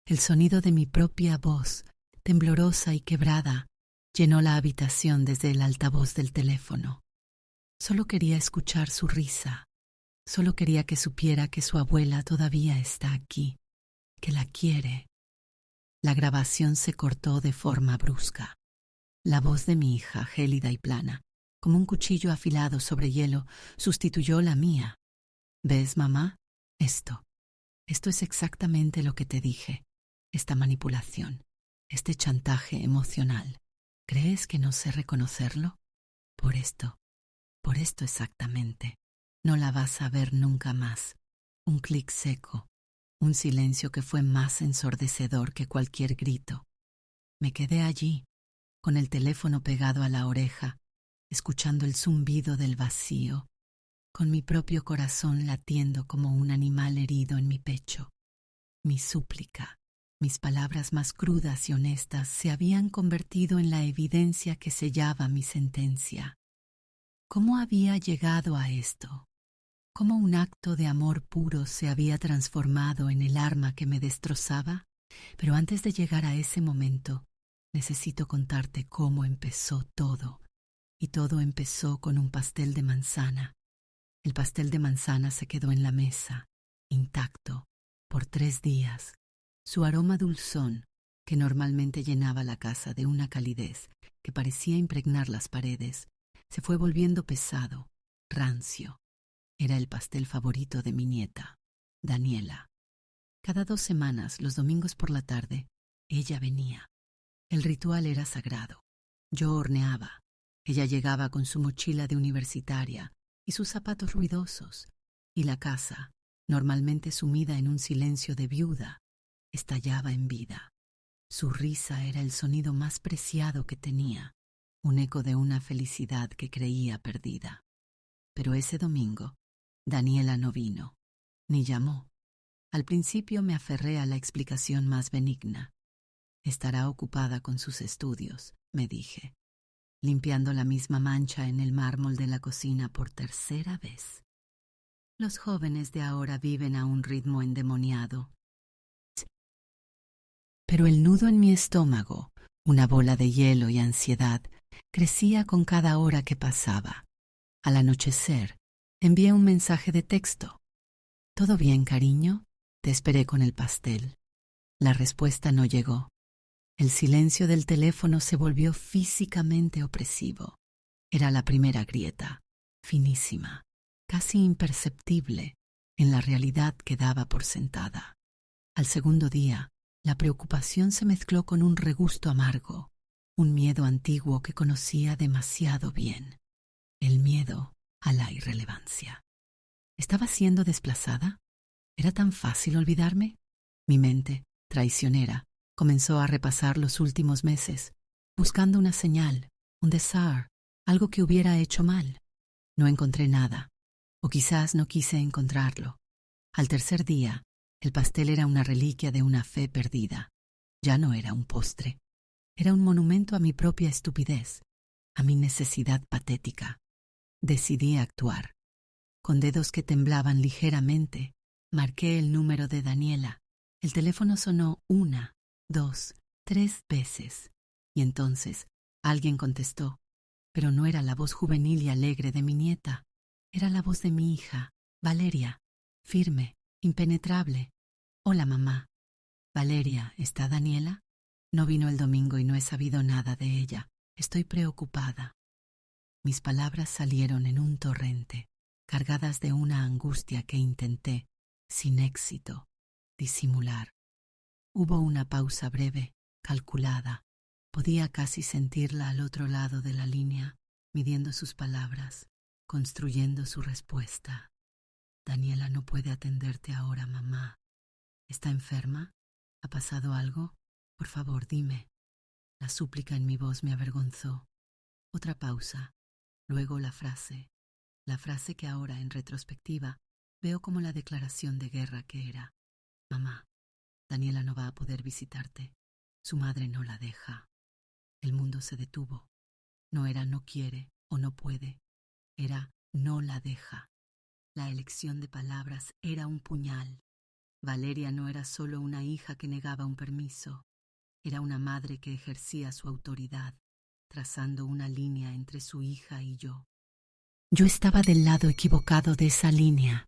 El sonido de mi propia voz, temblorosa y quebrada, llenó la habitación desde el altavoz del teléfono. Solo quería escuchar su risa. Solo quería que supiera que su abuela todavía está aquí, que la quiere. La grabación se cortó de forma brusca. La voz de mi hija, gélida y plana, como un cuchillo afilado sobre hielo, sustituyó la mía. ¿Ves, mamá? Esto es exactamente lo que te dije. Esta manipulación, este chantaje emocional. ¿Crees que no sé reconocerlo? Por esto exactamente. No la vas a ver nunca más. Un clic seco, un silencio que fue más ensordecedor que cualquier grito. Me quedé allí, con el teléfono pegado a la oreja, escuchando el zumbido del vacío, con mi propio corazón latiendo como un animal herido en mi pecho. Mi súplica, mis palabras más crudas y honestas se habían convertido en la evidencia que sellaba mi sentencia. ¿Cómo había llegado a esto? ¿Cómo un acto de amor puro se había transformado en el arma que me destrozaba? Pero antes de llegar a ese momento, necesito contarte cómo empezó todo. Y todo empezó con un pastel de manzana. El pastel de manzana se quedó en la mesa, intacto, por 3 días. Su aroma dulzón, que normalmente llenaba la casa de una calidez que parecía impregnar las paredes, se fue volviendo pesado, rancio. Era el pastel favorito de mi nieta, Daniela. Cada 2 semanas, los domingos por la tarde, ella venía. El ritual era sagrado. Yo horneaba. Ella llegaba con su mochila de universitaria y sus zapatos ruidosos, y la casa, normalmente sumida en un silencio de viuda, estallaba en vida. Su risa era el sonido más preciado que tenía, un eco de una felicidad que creía perdida. Pero ese domingo, Daniela no vino, ni llamó. Al principio me aferré a la explicación más benigna. Estará ocupada con sus estudios, me dije, limpiando la misma mancha en el mármol de la cocina por 3.ª vez. Los jóvenes de ahora viven a un ritmo endemoniado. Pero el nudo en mi estómago, una bola de hielo y ansiedad, crecía con cada hora que pasaba. Al anochecer, envié un mensaje de texto. ¿Todo bien, cariño? Te esperé con el pastel. La respuesta no llegó. El silencio del teléfono se volvió físicamente opresivo. Era la primera grieta, finísima, casi imperceptible, en la realidad que daba por sentada. Al segundo día, la preocupación se mezcló con un regusto amargo, un miedo antiguo que conocía demasiado bien. El miedo a la irrelevancia. ¿Estaba siendo desplazada? ¿Era tan fácil olvidarme? Mi mente, traicionera, comenzó a repasar los últimos meses, buscando una señal, un desar, algo que hubiera hecho mal. No encontré nada, o quizás no quise encontrarlo. Al tercer día, el pastel era una reliquia de una fe perdida. Ya no era un postre. Era un monumento a mi propia estupidez, a mi necesidad patética. Decidí actuar. Con dedos que temblaban ligeramente, marqué el número de Daniela. El teléfono sonó 1, 2, 3 veces. Y entonces alguien contestó, pero no era la voz juvenil y alegre de mi nieta. Era la voz de mi hija, Valeria, firme, impenetrable. Hola, mamá. Valeria, ¿está Daniela? No vino el domingo y no he sabido nada de ella. Estoy preocupada. Mis palabras salieron en un torrente, cargadas de una angustia que intenté, sin éxito, disimular. Hubo una pausa breve, calculada. Podía casi sentirla al otro lado de la línea, midiendo sus palabras, construyendo su respuesta. Daniela no puede atenderte ahora, mamá. ¿Está enferma? ¿Ha pasado algo? Por favor, dime. La súplica en mi voz me avergonzó. Otra pausa. Luego la frase que ahora, en retrospectiva, veo como la declaración de guerra que era. Mamá, Daniela no va a poder visitarte. Su madre no la deja. El mundo se detuvo. No era no quiere o no puede. Era no la deja. La elección de palabras era un puñal. Valeria no era solo una hija que negaba un permiso, era una madre que ejercía su autoridad, trazando una línea entre su hija y yo. Yo estaba del lado equivocado de esa línea.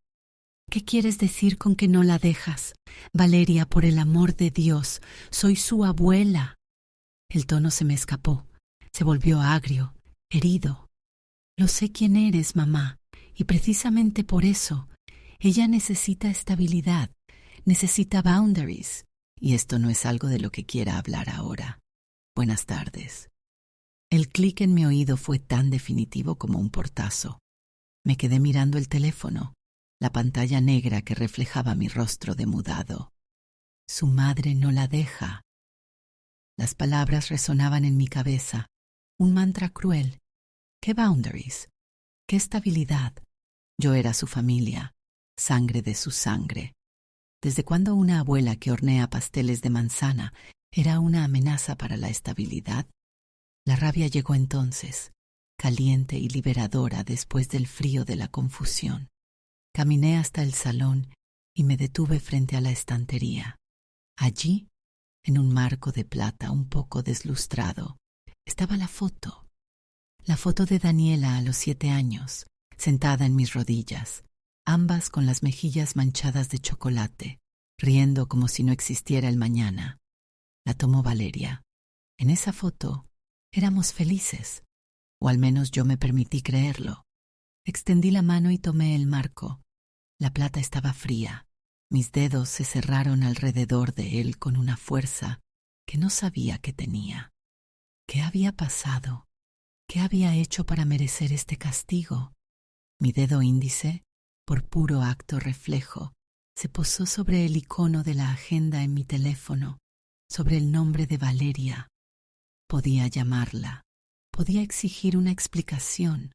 ¿Qué quieres decir con que no la dejas? Valeria, por el amor de Dios, soy su abuela. El tono se me escapó, se volvió agrio, herido. Lo sé quién eres, mamá, y precisamente por eso, ella necesita estabilidad, necesita boundaries, y esto no es algo de lo que quiera hablar ahora. Buenas tardes. El clic en mi oído fue tan definitivo como un portazo. Me quedé mirando el teléfono, la pantalla negra que reflejaba mi rostro demudado. Su madre no la deja. Las palabras resonaban en mi cabeza, un mantra cruel. ¿Qué boundaries? ¿Qué estabilidad? Yo era su familia, sangre de su sangre. ¿Desde cuándo una abuela que hornea pasteles de manzana era una amenaza para la estabilidad? La rabia llegó entonces, caliente y liberadora después del frío de la confusión. Caminé hasta el salón y me detuve frente a la estantería. Allí, en un marco de plata un poco deslustrado, estaba la foto de Daniela a los 7 años, sentada en mis rodillas, ambas con las mejillas manchadas de chocolate, riendo como si no existiera el mañana. La tomó Valeria. En esa foto éramos felices, o al menos yo me permití creerlo. Extendí la mano y tomé el marco. La plata estaba fría. Mis dedos se cerraron alrededor de él con una fuerza que no sabía que tenía. ¿Qué había pasado? ¿Qué había hecho para merecer este castigo? Mi dedo índice, por puro acto reflejo, se posó sobre el icono de la agenda en mi teléfono, sobre el nombre de Valeria. Podía llamarla, podía exigir una explicación,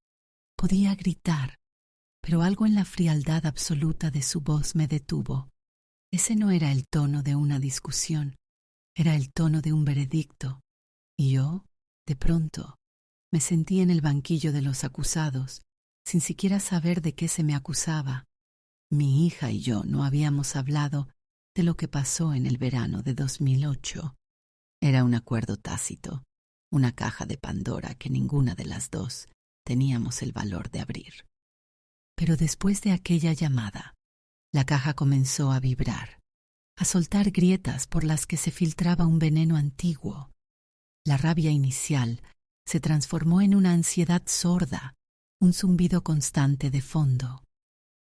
podía gritar, pero algo en la frialdad absoluta de su voz me detuvo. Ese no era el tono de una discusión, era el tono de un veredicto, y yo, de pronto, me sentí en el banquillo de los acusados, sin siquiera saber de qué se me acusaba. Mi hija y yo no habíamos hablado de lo que pasó en el verano de 2008. Era un acuerdo tácito, una caja de Pandora que ninguna de las dos teníamos el valor de abrir. Pero después de aquella llamada, la caja comenzó a vibrar, a soltar grietas por las que se filtraba un veneno antiguo. La rabia inicial se transformó en una ansiedad sorda, un zumbido constante de fondo.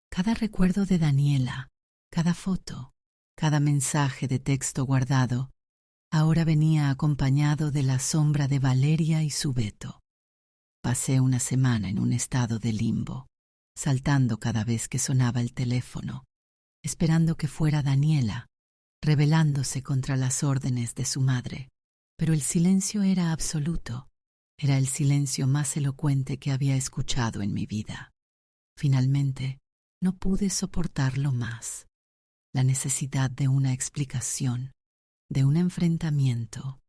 Cada recuerdo de Daniela, cada foto, cada mensaje de texto guardado, ahora venía acompañado de la sombra de Valeria y su veto. Pasé una semana en un estado de limbo, saltando cada vez que sonaba el teléfono, esperando que fuera Daniela, rebelándose contra las órdenes de su madre. Pero el silencio era absoluto. Era el silencio más elocuente que había escuchado en mi vida. Finalmente, no pude soportarlo más. La necesidad de una explicación, de un enfrentamiento,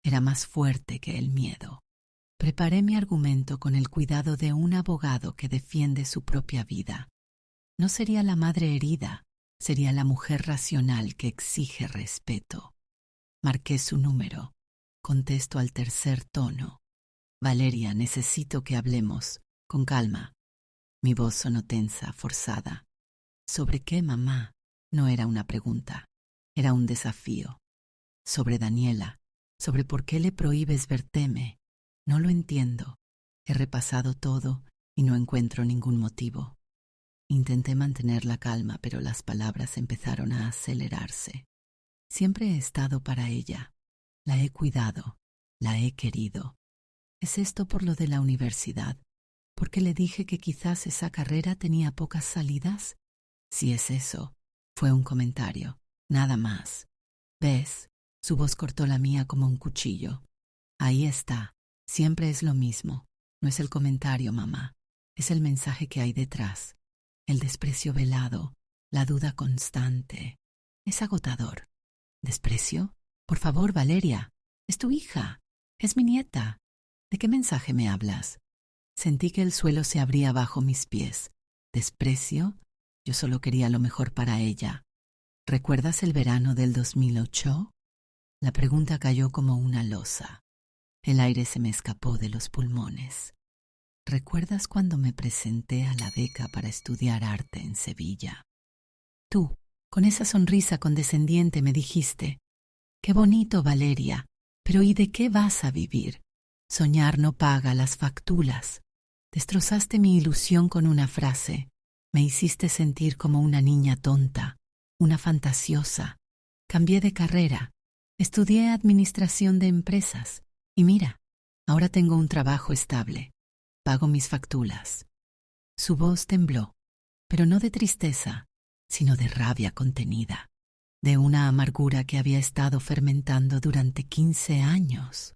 era más fuerte que el miedo. Preparé mi argumento con el cuidado de un abogado que defiende su propia vida. No sería la madre herida, sería la mujer racional que exige respeto. Marqué su número. Contesto al tercer tono. Valeria, necesito que hablemos. Con calma. Mi voz sonó tensa, forzada. ¿Sobre qué, mamá? No era una pregunta. Era un desafío. Sobre Daniela. Sobre por qué le prohíbes verterme. No lo entiendo. He repasado todo y no encuentro ningún motivo. Intenté mantener la calma, pero las palabras empezaron a acelerarse. Siempre he estado para ella. La he cuidado. La he querido. ¿Es esto por lo de la universidad? ¿Porque le dije que quizás esa carrera tenía pocas salidas? Si es eso, fue un comentario, nada más. ¿Ves? Su voz cortó la mía como un cuchillo. Ahí está, siempre es lo mismo. No es el comentario, mamá. Es el mensaje que hay detrás. El desprecio velado, la duda constante. Es agotador. ¿Desprecio? Por favor, Valeria. Es tu hija. Es mi nieta. ¿De qué mensaje me hablas? Sentí que el suelo se abría bajo mis pies. ¿Desprecio? Yo solo quería lo mejor para ella. ¿Recuerdas el verano del 2008? La pregunta cayó como una losa. El aire se me escapó de los pulmones. ¿Recuerdas cuando me presenté a la beca para estudiar arte en Sevilla? Tú, con esa sonrisa condescendiente, me dijiste: «Qué bonito, Valeria, pero ¿y de qué vas a vivir? Soñar no paga las facturas». Destrozaste mi ilusión con una frase. Me hiciste sentir como una niña tonta, una fantasiosa. Cambié de carrera. Estudié administración de empresas. Y mira, ahora tengo un trabajo estable. Pago mis facturas. Su voz tembló, pero no de tristeza, sino de rabia contenida, de una amargura que había estado fermentando durante 15 años.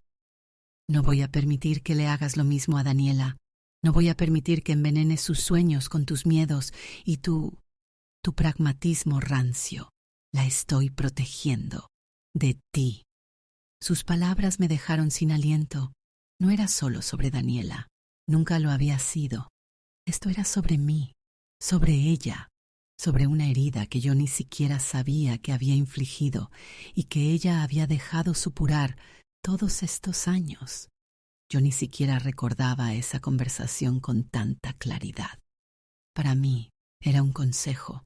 No voy a permitir que le hagas lo mismo a Daniela. No voy a permitir que envenenes sus sueños con tus miedos y tu pragmatismo rancio. La estoy protegiendo de ti. Sus palabras me dejaron sin aliento. No era solo sobre Daniela. Nunca lo había sido. Esto era sobre mí, sobre ella, sobre una herida que yo ni siquiera sabía que había infligido y que ella había dejado supurar todos estos años. Yo ni siquiera recordaba esa conversación con tanta claridad. Para mí era un consejo,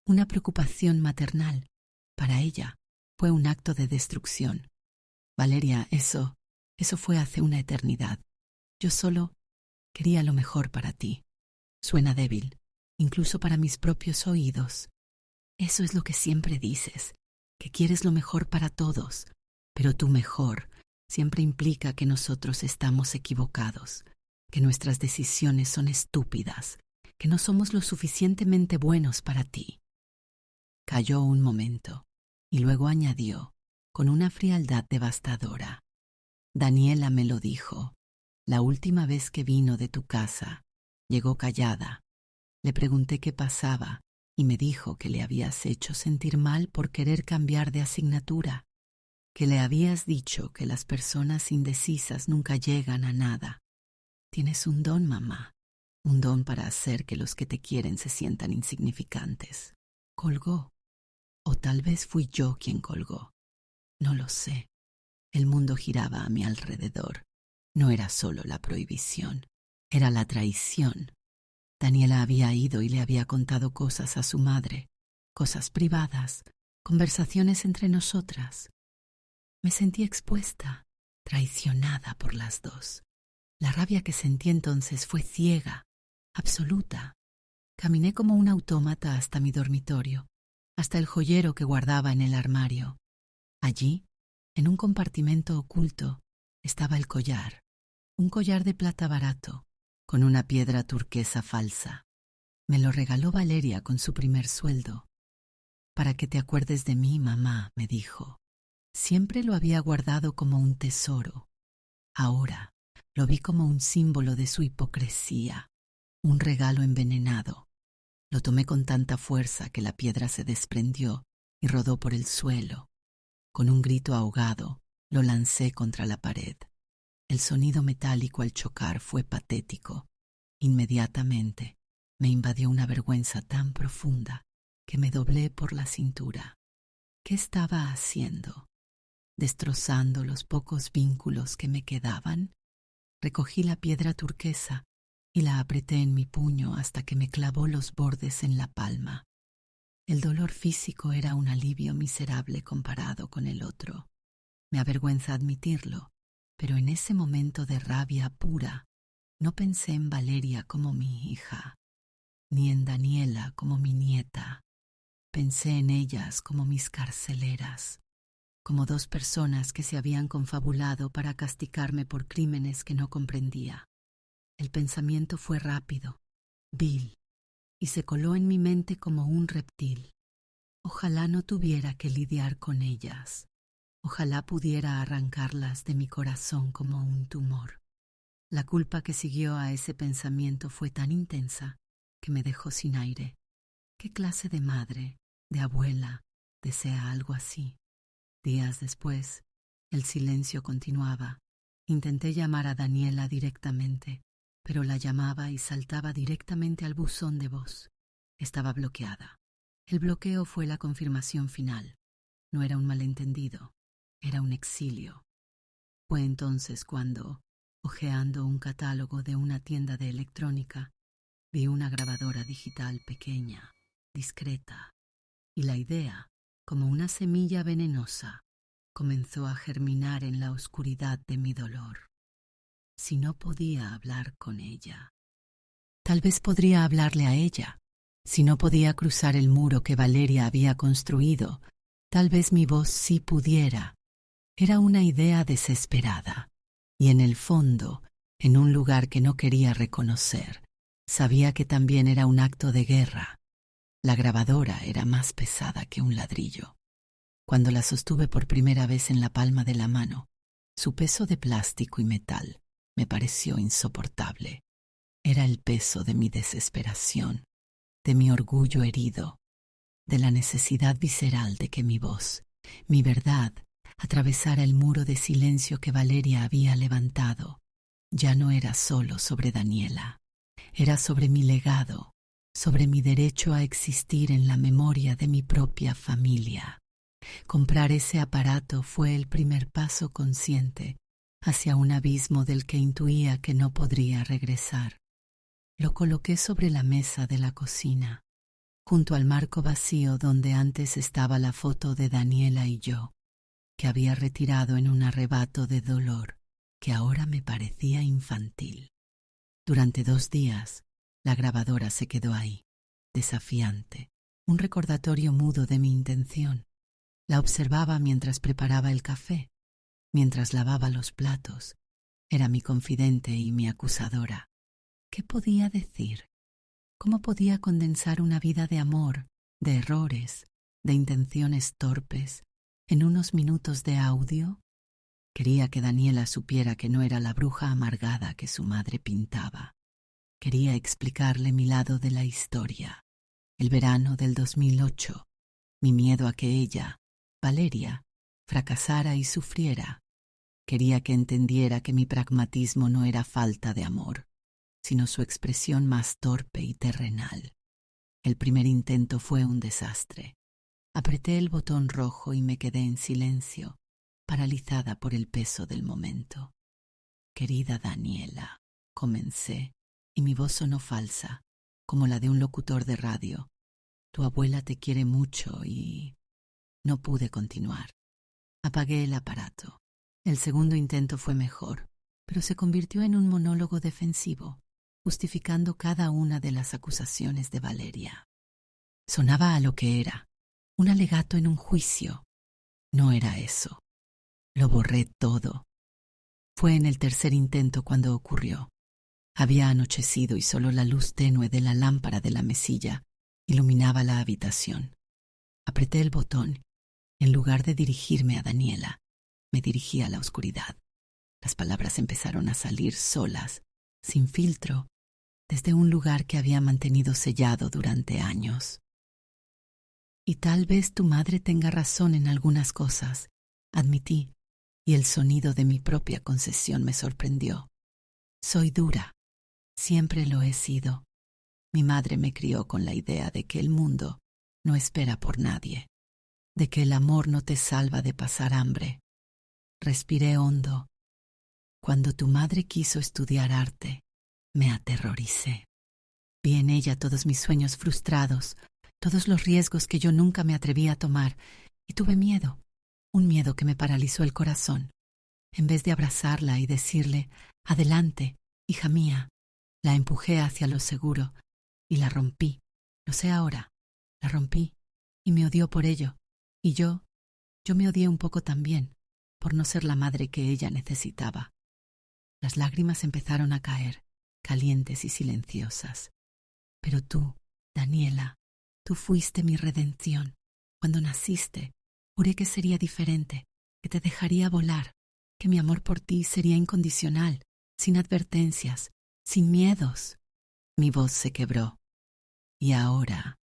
una preocupación maternal. Para ella fue un acto de destrucción. Valeria, eso fue hace una eternidad. Yo solo quería lo mejor para ti. Suena débil, incluso para mis propios oídos. Eso es lo que siempre dices, que quieres lo mejor para todos, pero tu mejor siempre implica que nosotros estamos equivocados, que nuestras decisiones son estúpidas, que no somos lo suficientemente buenos para ti. Calló un momento y luego añadió, con una frialdad devastadora: Daniela me lo dijo. La última vez que vino de tu casa, llegó callada. Le pregunté qué pasaba y me dijo que le habías hecho sentir mal por querer cambiar de asignatura, que le habías dicho que las personas indecisas nunca llegan a nada. Tienes un don, mamá, un don para hacer que los que te quieren se sientan insignificantes. Colgó. O tal vez fui yo quien colgó. No lo sé. El mundo giraba a mi alrededor. No era solo la prohibición, era la traición. Daniela había ido y le había contado cosas a su madre, cosas privadas, conversaciones entre nosotras. Me sentí expuesta, traicionada por las dos. La rabia que sentí entonces fue ciega, absoluta. Caminé como un autómata hasta mi dormitorio, hasta el joyero que guardaba en el armario. Allí, en un compartimento oculto, estaba el collar, un collar de plata barato, con una piedra turquesa falsa. Me lo regaló Valeria con su primer sueldo. Para que te acuerdes de mí, mamá, me dijo. Siempre lo había guardado como un tesoro. Ahora lo vi como un símbolo de su hipocresía, un regalo envenenado. Lo tomé con tanta fuerza que la piedra se desprendió y rodó por el suelo. Con un grito ahogado, lo lancé contra la pared. El sonido metálico al chocar fue patético. Inmediatamente me invadió una vergüenza tan profunda que me doblé por la cintura. ¿Qué estaba haciendo? ¿Destrozando los pocos vínculos que me quedaban? Recogí la piedra turquesa y la apreté en mi puño hasta que me clavó los bordes en la palma. El dolor físico era un alivio miserable comparado con el otro. Me avergüenza admitirlo, pero en ese momento de rabia pura no pensé en Valeria como mi hija, ni en Daniela como mi nieta. Pensé en ellas como mis carceleras, como dos personas que se habían confabulado para castigarme por crímenes que no comprendía. El pensamiento fue rápido, vil, y se coló en mi mente como un reptil. Ojalá no tuviera que lidiar con ellas. Ojalá pudiera arrancarlas de mi corazón como un tumor. La culpa que siguió a ese pensamiento fue tan intensa que me dejó sin aire. ¿Qué clase de madre, de abuela, desea algo así? Días después, el silencio continuaba. Intenté llamar a Daniela directamente, pero la llamaba y saltaba directamente al buzón de voz. Estaba bloqueada. El bloqueo fue la confirmación final. No era un malentendido, era un exilio. Fue entonces cuando, hojeando un catálogo de una tienda de electrónica, vi una grabadora digital pequeña, discreta, y la idea, como una semilla venenosa, comenzó a germinar en la oscuridad de mi dolor. Si no podía hablar con ella, tal vez podría hablarle a ella. Si no podía cruzar el muro que Valeria había construido, tal vez mi voz sí pudiera. Era una idea desesperada, y en el fondo, en un lugar que no quería reconocer, sabía que también era un acto de guerra. La grabadora era más pesada que un ladrillo. Cuando la sostuve por primera vez en la palma de la mano, su peso de plástico y metal me pareció insoportable. Era el peso de mi desesperación, de mi orgullo herido, de la necesidad visceral de que mi voz, mi verdad, atravesara el muro de silencio que Valeria había levantado. Ya no era solo sobre Daniela, era sobre mi legado, sobre mi derecho a existir en la memoria de mi propia familia. Comprar ese aparato fue el primer paso consciente hacia un abismo del que intuía que no podría regresar. Lo coloqué sobre la mesa de la cocina, junto al marco vacío donde antes estaba la foto de Daniela y yo, que había retirado en un arrebato de dolor que ahora me parecía infantil. Durante 2 días, la grabadora se quedó ahí, desafiante, un recordatorio mudo de mi intención. La observaba mientras preparaba el café, mientras lavaba los platos. Era mi confidente y mi acusadora. ¿Qué podía decir? ¿Cómo podía condensar una vida de amor, de errores, de intenciones torpes, en unos minutos de audio? Quería que Daniela supiera que no era la bruja amargada que su madre pintaba. Quería explicarle mi lado de la historia. El verano del 2008, mi miedo a que ella, Valeria, fracasara y sufriera. Quería que entendiera que mi pragmatismo no era falta de amor, sino su expresión más torpe y terrenal. El primer intento fue un desastre. Apreté el botón rojo y me quedé en silencio, paralizada por el peso del momento. Querida Daniela, comencé, y mi voz sonó falsa, como la de un locutor de radio. Tu abuela te quiere mucho y... No pude continuar. Apagué el aparato. El segundo intento fue mejor, pero se convirtió en un monólogo defensivo, justificando cada una de las acusaciones de Valeria. Sonaba a lo que era, un alegato en un juicio. No era eso. Lo borré todo. Fue en el tercer intento cuando ocurrió. Había anochecido y solo la luz tenue de la lámpara de la mesilla iluminaba la habitación. Apreté el botón. En lugar de dirigirme a Daniela, me dirigí a la oscuridad. Las palabras empezaron a salir solas, sin filtro, desde un lugar que había mantenido sellado durante años. Y tal vez tu madre tenga razón en algunas cosas, admití, y el sonido de mi propia concesión me sorprendió. Soy dura, siempre lo he sido. Mi madre me crió con la idea de que el mundo no espera por nadie, de que el amor no te salva de pasar hambre. Respiré hondo. Cuando tu madre quiso estudiar arte, me aterroricé. Vi en ella todos mis sueños frustrados, todos los riesgos que yo nunca me atreví a tomar, y tuve miedo, un miedo que me paralizó el corazón. En vez de abrazarla y decirle, adelante, hija mía, la empujé hacia lo seguro y la rompí. Lo sé ahora, la rompí y me odió por ello. Y yo me odié un poco también, por no ser la madre que ella necesitaba. Las lágrimas empezaron a caer, calientes y silenciosas. Pero tú, Daniela, tú fuiste mi redención. Cuando naciste, juré que sería diferente, que te dejaría volar, que mi amor por ti sería incondicional, sin advertencias, sin miedos. Mi voz se quebró. Y ahora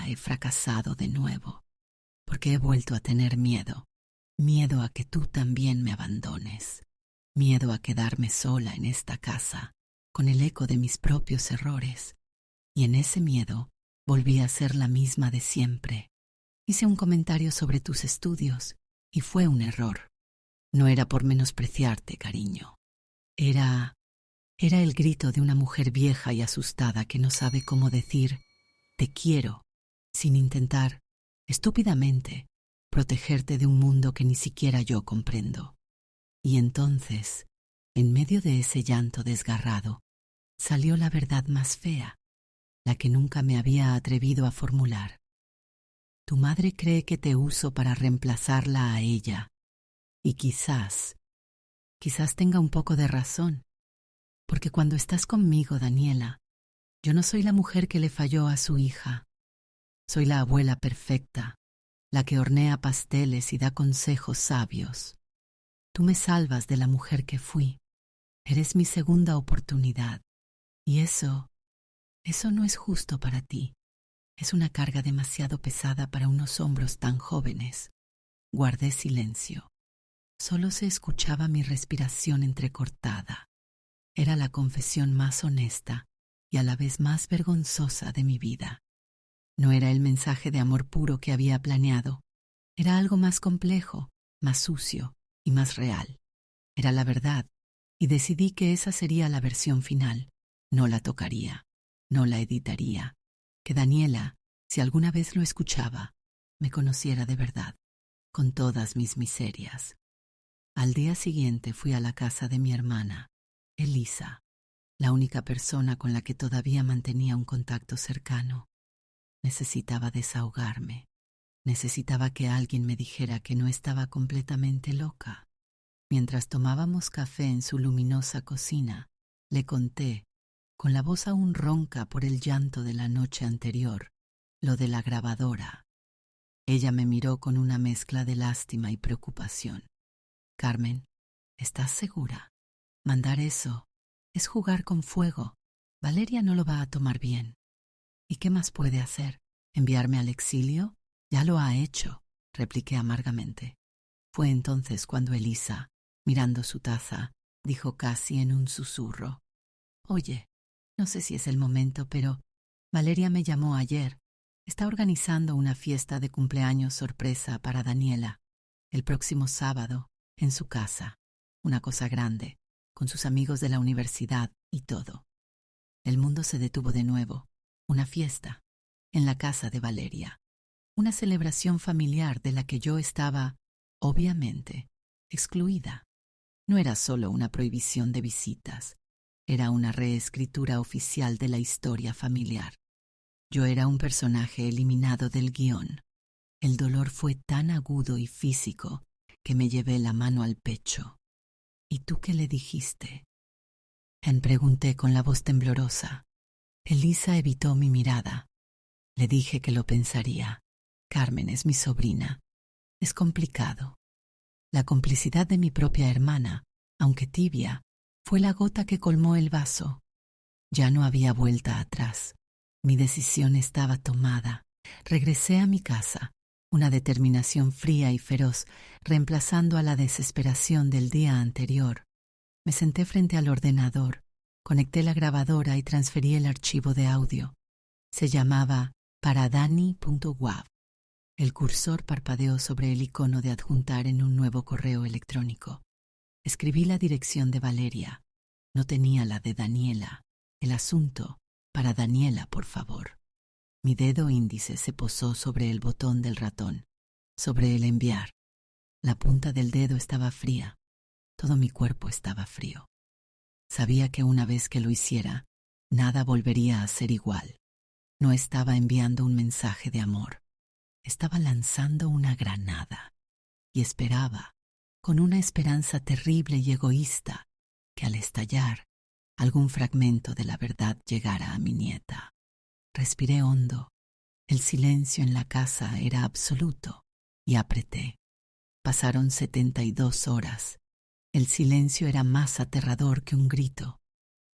he fracasado de nuevo, porque he vuelto a tener miedo. Miedo a que tú también me abandones. Miedo a quedarme sola en esta casa, con el eco de mis propios errores. Y en ese miedo Volví a ser la misma de siempre. Hice un comentario sobre tus estudios y fue un error. No era por menospreciarte, cariño. Era el grito de una mujer vieja y asustada que no sabe cómo decir «te quiero» sin intentar, estúpidamente, protegerte de un mundo que ni siquiera yo comprendo. Y entonces, en medio de ese llanto desgarrado, salió la verdad más fea, la que nunca me había atrevido a formular. Tu madre cree que te uso para reemplazarla a ella, y quizás tenga un poco de razón, porque cuando estás conmigo, Daniela, yo no soy la mujer que le falló a su hija. Soy la abuela perfecta, la que hornea pasteles y da consejos sabios. Tú me salvas de la mujer que fui. Eres mi segunda oportunidad. Y eso no es justo para ti. Es una carga demasiado pesada para unos hombros tan jóvenes. Guardé silencio. Solo se escuchaba mi respiración entrecortada. Era la confesión más honesta y a la vez más vergonzosa de mi vida. No era el mensaje de amor puro que había planeado. Era algo más complejo, más sucio y más real. Era la verdad, y decidí que esa sería la versión final. No la tocaría, no la editaría. Que Daniela, si alguna vez lo escuchaba, me conociera de verdad, con todas mis miserias. Al día siguiente fui a la casa de mi hermana, Elisa, la única persona con la que todavía mantenía un contacto cercano. Necesitaba desahogarme. Necesitaba que alguien me dijera que no estaba completamente loca. Mientras tomábamos café en su luminosa cocina, le conté, con la voz aún ronca por el llanto de la noche anterior, lo de la grabadora. Ella me miró con una mezcla de lástima y preocupación. Carmen, ¿estás segura? Mandar eso es jugar con fuego. Valeria no lo va a tomar bien. ¿Y qué más puede hacer? ¿Enviarme al exilio? Ya lo ha hecho, repliqué amargamente. Fue entonces cuando Elisa, mirando su taza, dijo casi en un susurro: Oye, no sé si es el momento, pero Valeria me llamó ayer. Está organizando una fiesta de cumpleaños sorpresa para Daniela, el próximo sábado, en su casa. Una cosa grande, con sus amigos de la universidad y todo. El mundo se detuvo de nuevo. Una fiesta, en la casa de Valeria. Una celebración familiar de la que yo estaba, obviamente, excluida. No era solo una prohibición de visitas, era una reescritura oficial de la historia familiar. Yo era un personaje eliminado del guión. El dolor fue tan agudo y físico que me llevé la mano al pecho. ¿Y tú qué le dijiste? Pregunté con la voz temblorosa. Elisa evitó mi mirada. Le dije que lo pensaría. Carmen es mi sobrina. Es complicado. La complicidad de mi propia hermana, aunque tibia, fue la gota que colmó el vaso. Ya no había vuelta atrás. Mi decisión estaba tomada. Regresé a mi casa, una determinación fría y feroz, reemplazando a la desesperación del día anterior. Me senté frente al ordenador, conecté la grabadora y transferí el archivo de audio. Se llamaba paradani.wav. El cursor parpadeó sobre el icono de adjuntar en un nuevo correo electrónico. Escribí la dirección de Valeria. No tenía la de Daniela. El asunto, para Daniela, por favor. Mi dedo índice se posó sobre el botón del ratón, sobre el enviar. La punta del dedo estaba fría. Todo mi cuerpo estaba frío. Sabía que una vez que lo hiciera, nada volvería a ser igual. No estaba enviando un mensaje de amor. Estaba lanzando una granada. Y esperaba, con una esperanza terrible y egoísta, que al estallar, algún fragmento de la verdad llegara a mi nieta. Respiré hondo. El silencio en la casa era absoluto y apreté. Pasaron 72 horas. El silencio era más aterrador que un grito.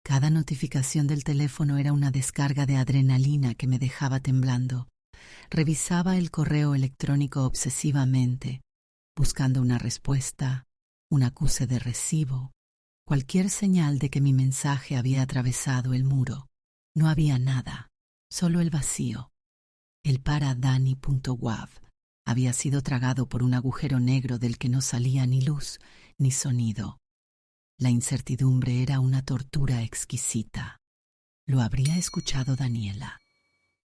Cada notificación del teléfono era una descarga de adrenalina que me dejaba temblando. Revisaba el correo electrónico obsesivamente, buscando una respuesta, un acuse de recibo, cualquier señal de que mi mensaje había atravesado el muro. No había nada, solo el vacío, El para.dani.wav había sido tragado por un agujero negro del que no salía ni luz ni sonido. La incertidumbre era una tortura exquisita. ¿Lo habría escuchado Daniela?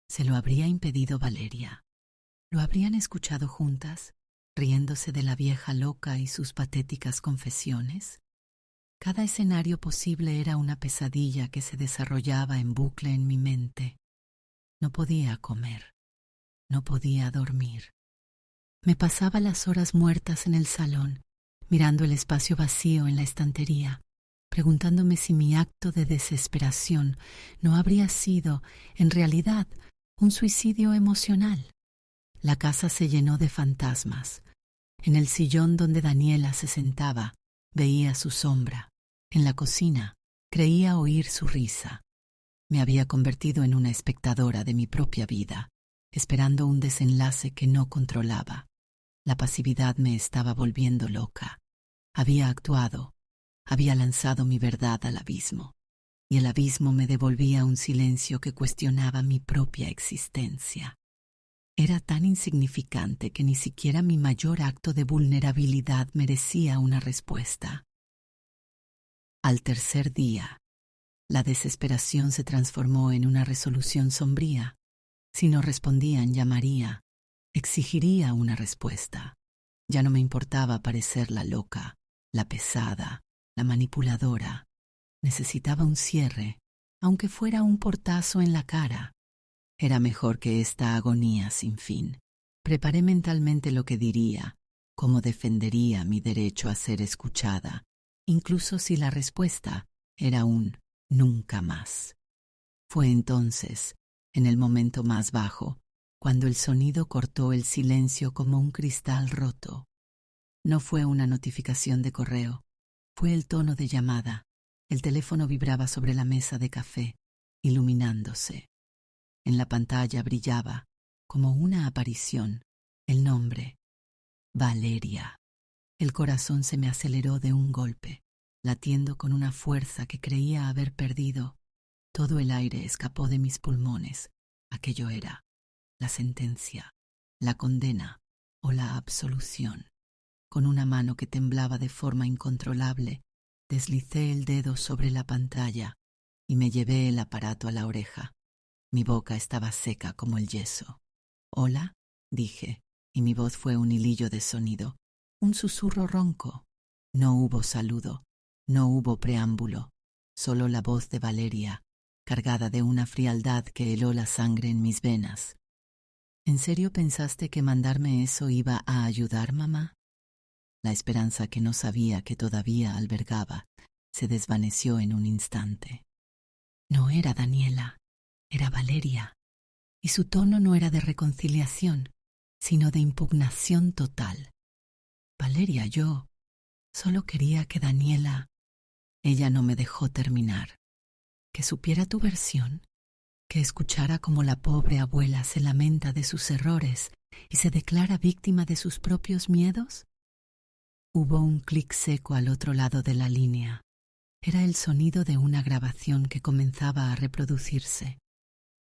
¿Se lo habría impedido Valeria? ¿Lo habrían escuchado juntas, riéndose de la vieja loca y sus patéticas confesiones? Cada escenario posible era una pesadilla que se desarrollaba en bucle en mi mente. No podía comer, no podía dormir. Me pasaba las horas muertas en el salón, mirando el espacio vacío en la estantería, preguntándome si mi acto de desesperación no habría sido, en realidad, un suicidio emocional. La casa se llenó de fantasmas. En el sillón donde Daniela se sentaba, veía su sombra. En la cocina, creía oír su risa. Me había convertido en una espectadora de mi propia vida, esperando un desenlace que no controlaba. La pasividad me estaba volviendo loca. Había actuado, había lanzado mi verdad al abismo, y el abismo me devolvía un silencio que cuestionaba mi propia existencia. Era tan insignificante que ni siquiera mi mayor acto de vulnerabilidad merecía una respuesta. Al tercer día, la desesperación se transformó en una resolución sombría. Si no respondían, llamaría, exigiría una respuesta. Ya no me importaba parecer la loca, la pesada, la manipuladora. Necesitaba un cierre, aunque fuera un portazo en la cara. Era mejor que esta agonía sin fin. Preparé mentalmente lo que diría, cómo defendería mi derecho a ser escuchada, incluso si la respuesta era un nunca más. Fue entonces, en el momento más bajo, cuando el sonido cortó el silencio como un cristal roto. No fue una notificación de correo, fue el tono de llamada. El teléfono vibraba sobre la mesa de café, iluminándose. En la pantalla brillaba, como una aparición, el nombre: Valeria. El corazón se me aceleró de un golpe, latiendo con una fuerza que creía haber perdido. Todo el aire escapó de mis pulmones. Aquello era la sentencia, la condena o la absolución. Con una mano que temblaba de forma incontrolable, deslicé el dedo sobre la pantalla y me llevé el aparato a la oreja. Mi boca estaba seca como el yeso. «Hola», dije, y mi voz fue un hilillo de sonido, un susurro ronco. No hubo saludo, no hubo preámbulo, solo la voz de Valeria, cargada de una frialdad que heló la sangre en mis venas. «¿En serio pensaste que mandarme eso iba a ayudar, mamá?» La esperanza que no sabía que todavía albergaba se desvaneció en un instante. No era Daniela, era Valeria, y su tono no era de reconciliación, sino de impugnación total. Valeria, yo solo quería que Daniela... Ella no me dejó terminar. Que supiera tu versión, que escuchara cómo la pobre abuela se lamenta de sus errores y se declara víctima de sus propios miedos. Hubo un clic seco al otro lado de la línea. Era el sonido de una grabación que comenzaba a reproducirse.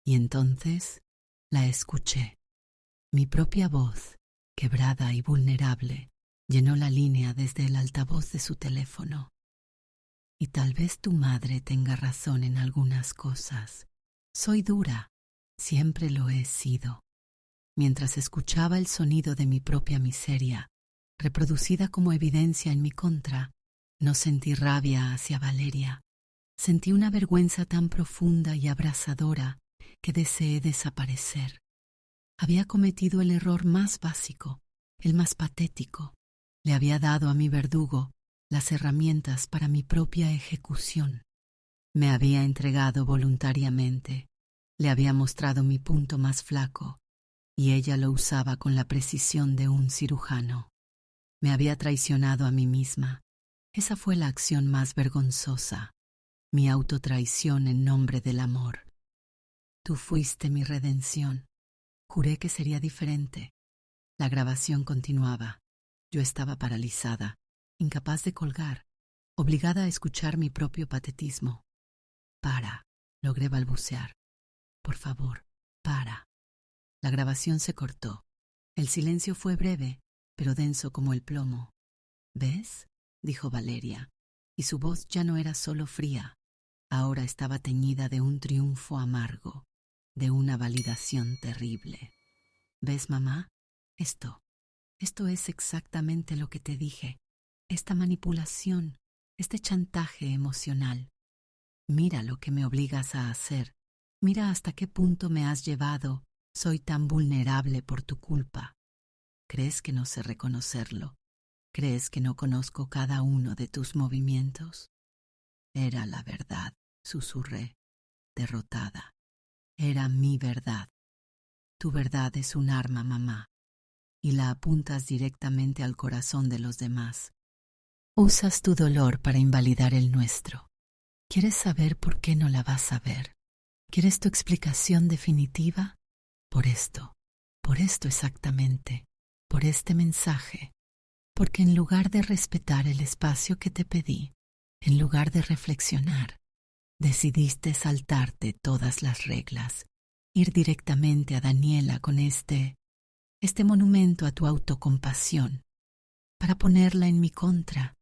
Y entonces la escuché. Mi propia voz, quebrada y vulnerable, llenó la línea desde el altavoz de su teléfono. Y tal vez tu madre tenga razón en algunas cosas. Soy dura, siempre lo he sido. Mientras escuchaba el sonido de mi propia miseria, reproducida como evidencia en mi contra, no sentí rabia hacia Valeria. Sentí una vergüenza tan profunda y abrasadora que deseé desaparecer. Había cometido el error más básico, el más patético. Le había dado a mi verdugo las herramientas para mi propia ejecución. Me había entregado voluntariamente, le había mostrado mi punto más flaco, y ella lo usaba con la precisión de un cirujano. Me había traicionado a mí misma. Esa fue la acción más vergonzosa, mi autotraición en nombre del amor. Tú fuiste mi redención. Juré que sería diferente. La grabación continuaba. Yo estaba paralizada, incapaz de colgar, obligada a escuchar mi propio patetismo. «Para», logré balbucear. «Por favor, para». La grabación se cortó. El silencio fue breve, pero denso como el plomo. ¿Ves?, dijo Valeria, y su voz ya no era solo fría, ahora estaba teñida de un triunfo amargo, de una validación terrible. ¿Ves, mamá? Esto es exactamente lo que te dije. Esta manipulación, este chantaje emocional. Mira lo que me obligas a hacer. Mira hasta qué punto me has llevado. Soy tan vulnerable por tu culpa. ¿Crees que no sé reconocerlo? ¿Crees que no conozco cada uno de tus movimientos? Era la verdad, susurré, derrotada. Era mi verdad. Tu verdad es un arma, mamá, y la apuntas directamente al corazón de los demás. Usas tu dolor para invalidar el nuestro. ¿Quieres saber por qué no la vas a ver? ¿Quieres tu explicación definitiva? Por esto exactamente, por este mensaje. Porque en lugar de respetar el espacio que te pedí, en lugar de reflexionar, decidiste saltarte todas las reglas, ir directamente a Daniela con este monumento a tu autocompasión, para ponerla en mi contra,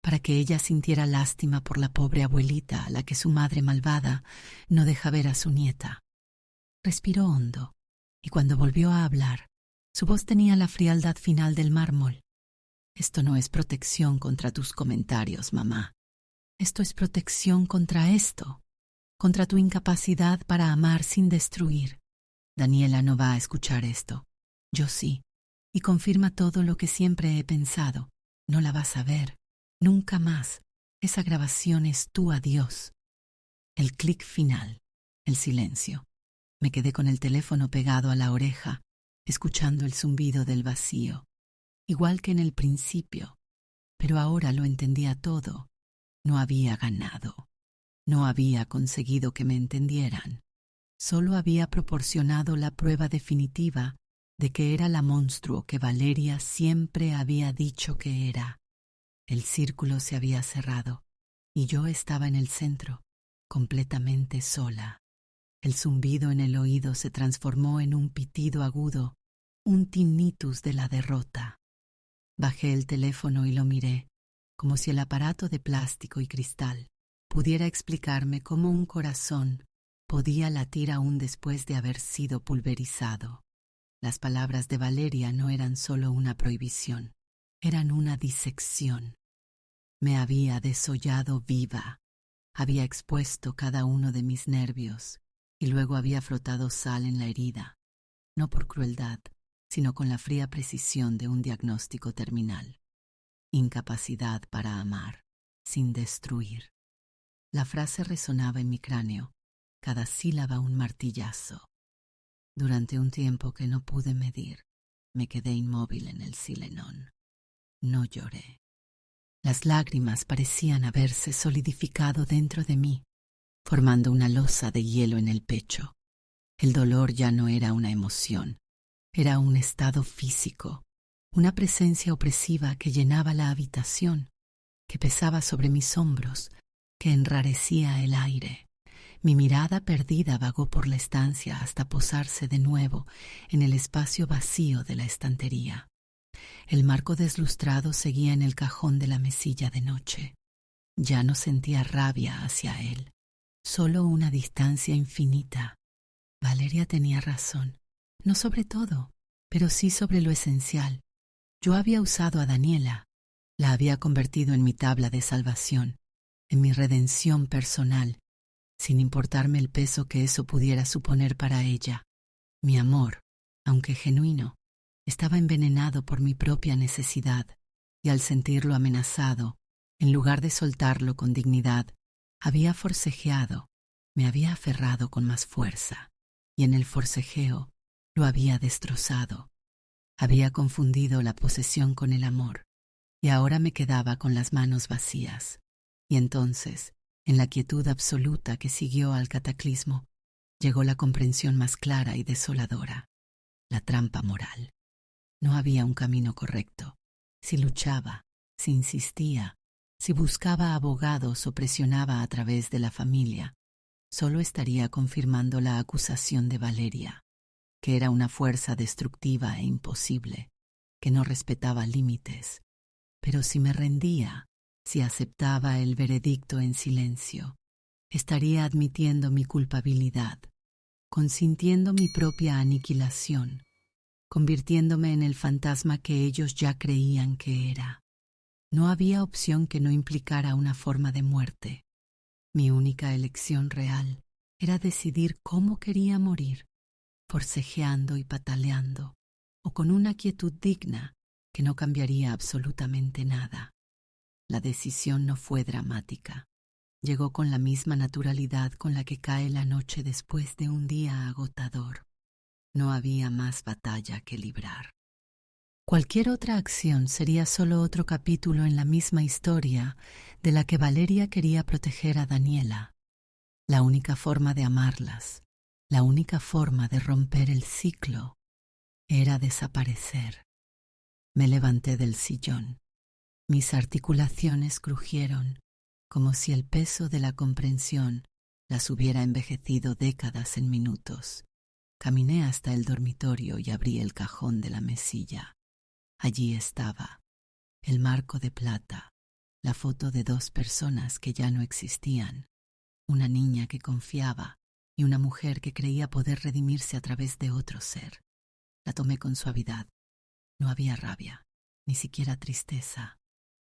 para que ella sintiera lástima por la pobre abuelita a la que su madre malvada no deja ver a su nieta. Respiró hondo, y cuando volvió a hablar, su voz tenía la frialdad final del mármol. Esto no es protección contra tus comentarios, mamá. Esto es protección contra esto, contra tu incapacidad para amar sin destruir. Daniela no va a escuchar esto. Yo sí, y confirma todo lo que siempre he pensado. No la vas a ver, nunca más. Esa grabación es tu adiós. El clic final, el silencio. Me quedé con el teléfono pegado a la oreja, escuchando el zumbido del vacío, igual que en el principio, pero ahora lo entendía todo. No había ganado, no había conseguido que me entendieran, solo había proporcionado la prueba definitiva de que era la monstruo que Valeria siempre había dicho que era. El círculo se había cerrado, y yo estaba en el centro, completamente sola. El zumbido en el oído se transformó en un pitido agudo, un tinnitus de la derrota. Bajé el teléfono y lo miré, como si el aparato de plástico y cristal pudiera explicarme cómo un corazón podía latir aún después de haber sido pulverizado. Las palabras de Valeria no eran solo una prohibición, eran una disección. Me había desollado viva, había expuesto cada uno de mis nervios y luego había frotado sal en la herida, no por crueldad, sino con la fría precisión de un diagnóstico terminal. Incapacidad para amar, sin destruir. La frase resonaba en mi cráneo, cada sílaba un martillazo. Durante un tiempo que no pude medir, me quedé inmóvil en el Silenón. No lloré. Las lágrimas parecían haberse solidificado dentro de mí, formando una losa de hielo en el pecho. El dolor ya no era una emoción, era un estado físico, una presencia opresiva que llenaba la habitación, que pesaba sobre mis hombros, que enrarecía el aire. Mi mirada perdida vagó por la estancia hasta posarse de nuevo en el espacio vacío de la estantería. El marco deslustrado seguía en el cajón de la mesilla de noche. Ya no sentía rabia hacia él, solo una distancia infinita. Valeria tenía razón, no sobre todo, pero sí sobre lo esencial. Yo había usado a Daniela, la había convertido en mi tabla de salvación, en mi redención personal, sin importarme el peso que eso pudiera suponer para ella. Mi amor, aunque genuino, estaba envenenado por mi propia necesidad, y al sentirlo amenazado, en lugar de soltarlo con dignidad, había forcejeado, me había aferrado con más fuerza, y en el forcejeo lo había destrozado. Había confundido la posesión con el amor, y ahora me quedaba con las manos vacías. Y entonces, en la quietud absoluta que siguió al cataclismo, llegó la comprensión más clara y desoladora, la trampa moral. No había un camino correcto. Si luchaba, si insistía, si buscaba abogados o presionaba a través de la familia, solo estaría confirmando la acusación de Valeria. que era una fuerza destructiva e imposible, que no respetaba límites. Pero si me rendía, si aceptaba el veredicto en silencio, estaría admitiendo mi culpabilidad, consintiendo mi propia aniquilación, convirtiéndome en el fantasma que ellos ya creían que era. No había opción que no implicara una forma de muerte. Mi única elección real era decidir cómo quería morir, forcejeando y pataleando, o con una quietud digna que no cambiaría absolutamente nada. La decisión no fue dramática. Llegó con la misma naturalidad con la que cae la noche después de un día agotador. No había más batalla que librar. Cualquier otra acción sería solo otro capítulo en la misma historia de la que Valeria quería proteger a Daniela. La única forma de amarlas, la única forma de romper el ciclo, era desaparecer. Me levanté del sillón. Mis articulaciones crujieron, como si el peso de la comprensión las hubiera envejecido décadas en minutos. Caminé hasta el dormitorio y abrí el cajón de la mesilla. Allí estaba, el marco de plata, la foto de dos personas que ya no existían, una niña que confiaba y una mujer que creía poder redimirse a través de otro ser. La tomé con suavidad. No había rabia, ni siquiera tristeza,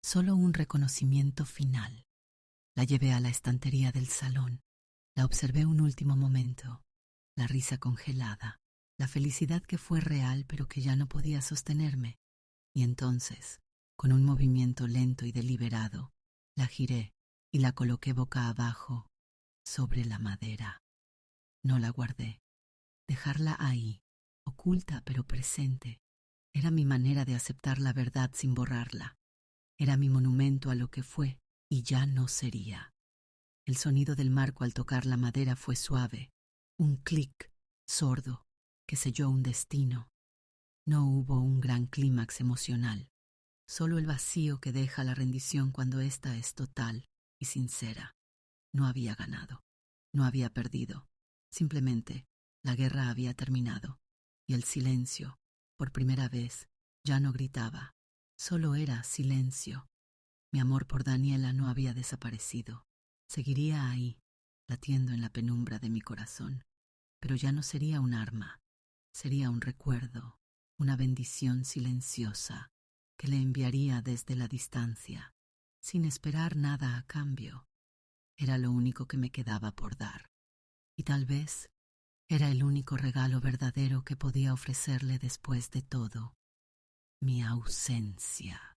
solo un reconocimiento final. La llevé a la estantería del salón. La observé un último momento, la risa congelada, la felicidad que fue real pero que ya no podía sostenerme. Y entonces, con un movimiento lento y deliberado, la giré y la coloqué boca abajo sobre la madera. No la guardé. Dejarla ahí, oculta pero presente, era mi manera de aceptar la verdad sin borrarla. Era mi monumento a lo que fue y ya no sería. El sonido del marco al tocar la madera fue suave, un clic sordo que selló un destino. No hubo un gran clímax emocional, solo el vacío que deja la rendición cuando ésta es total y sincera. No había ganado, no había perdido, simplemente la guerra había terminado y el silencio, por primera vez, ya no gritaba, solo era silencio. Mi amor por Daniela no había desaparecido, seguiría ahí, latiendo en la penumbra de mi corazón, pero ya no sería un arma, sería un recuerdo, una bendición silenciosa que le enviaría desde la distancia, sin esperar nada a cambio. Era lo único que me quedaba por dar, y tal vez era el único regalo verdadero que podía ofrecerle después de todo, mi ausencia.